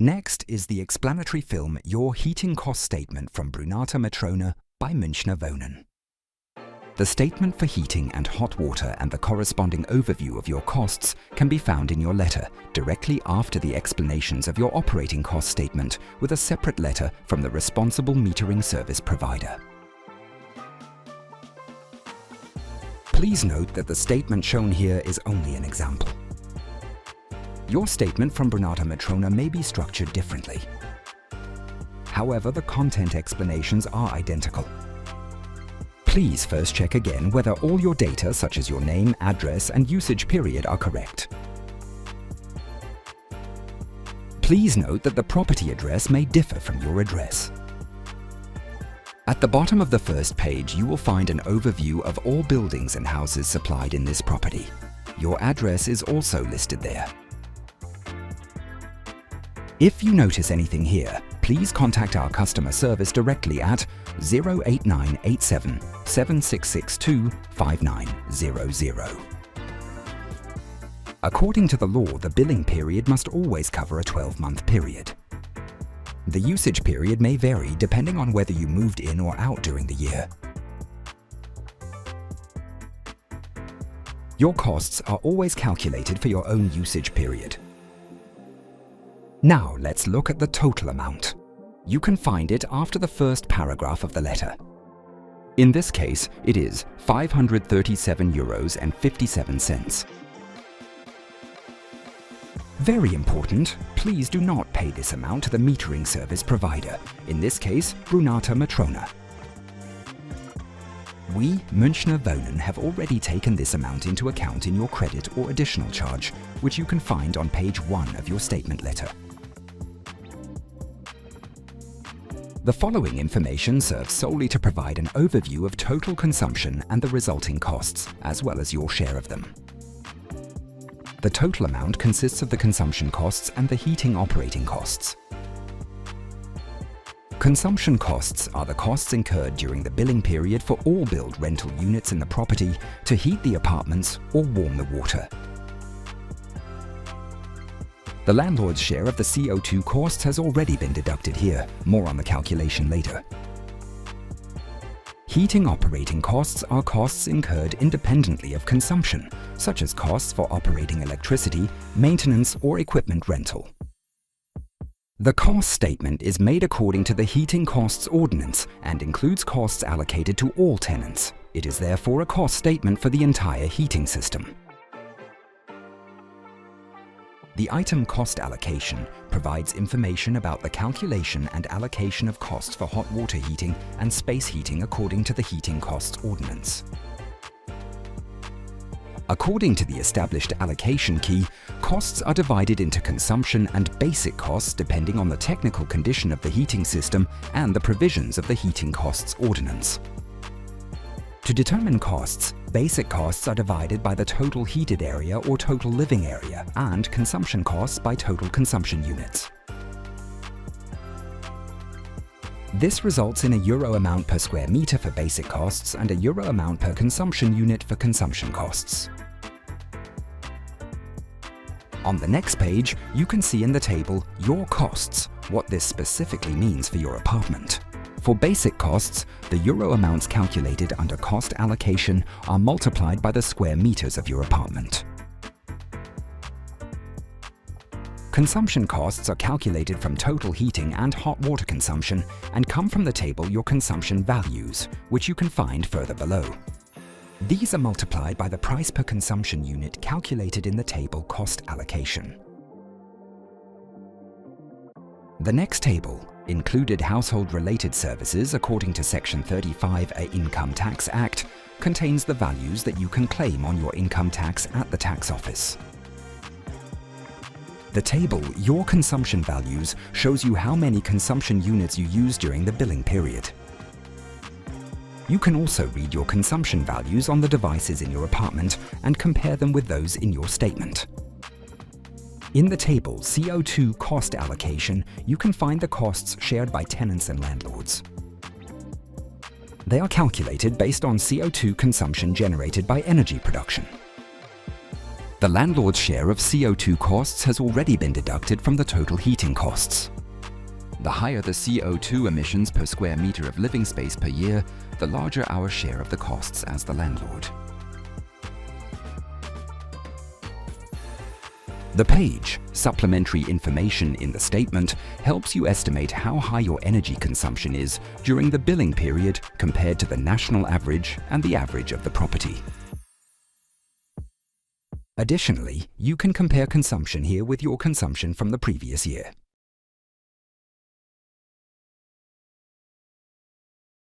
Next is the explanatory film Your Heating Cost Statement from Brunata Metrona by Münchner Wohnen. The statement for heating and hot water and the corresponding overview of your costs can be found in your letter directly after the explanations of your operating cost statement with a separate letter from the responsible metering service provider. Please note that the statement shown here is only an example. Your statement from Brunata Metrona may be structured differently. However, the content explanations are identical. Please first check again whether all your data, such as your name, address, and usage period, are correct. Please note that the property address may differ from your address. At the bottom of the first page, you will find an overview of all buildings and houses supplied in this property. Your address is also listed there. If you notice anything here, please contact our customer service directly at 08987 7662 5900. According to the law, the billing period must always cover a 12-month period. The usage period may vary depending on whether you moved in or out during the year. Your costs are always calculated for your own usage period. Now let's look at the total amount. You can find it after the first paragraph of the letter. In this case, it is €537.57. Very important, please do not pay this amount to the metering service provider, in this case, Brunata Metrona. We, Münchner Wohnen, have already taken this amount into account in your credit or additional charge, which you can find on page 1 of your statement letter. The following information serves solely to provide an overview of total consumption and the resulting costs, as well as your share of them. The total amount consists of the consumption costs and the heating operating costs. Consumption costs are the costs incurred during the billing period for all billed rental units in the property to heat the apartments or warm the water. The landlord's share of the CO2 costs has already been deducted here, more on the calculation later. Heating operating costs are costs incurred independently of consumption, such as costs for operating electricity, maintenance, or equipment rental. The cost statement is made according to the Heating Costs Ordinance and includes costs allocated to all tenants. It is therefore a cost statement for the entire heating system. The item cost allocation provides information about the calculation and allocation of costs for hot water heating and space heating according to the Heating Costs Ordinance. According to the established allocation key, costs are divided into consumption and basic costs depending on the technical condition of the heating system and the provisions of the Heating Costs Ordinance. To determine costs, basic costs are divided by the total heated area or total living area, and consumption costs by total consumption units. This results in a euro amount per square meter for basic costs and a euro amount per consumption unit for consumption costs. On the next page, you can see in the table Your Costs, what this specifically means for your apartment. For basic costs, the euro amounts calculated under cost allocation are multiplied by the square meters of your apartment. Consumption costs are calculated from total heating and hot water consumption and come from the table Your Consumption Values, which you can find further below. These are multiplied by the price per consumption unit calculated in the table Cost Allocation. The next table, Included Household-Related Services according to Section 35A Income Tax Act, contains the values that you can claim on your income tax at the tax office. The table Your Consumption Values shows you how many consumption units you use during the billing period. You can also read your consumption values on the devices in your apartment and compare them with those in your statement. In the table CO2 Cost Allocation, you can find the costs shared by tenants and landlords. They are calculated based on CO2 consumption generated by energy production. The landlord's share of CO2 costs has already been deducted from the total heating costs. The higher the CO2 emissions per square meter of living space per year, the larger our share of the costs as the landlord. The page, Supplementary Information in the Statement, helps you estimate how high your energy consumption is during the billing period compared to the national average and the average of the property. Additionally, you can compare consumption here with your consumption from the previous year.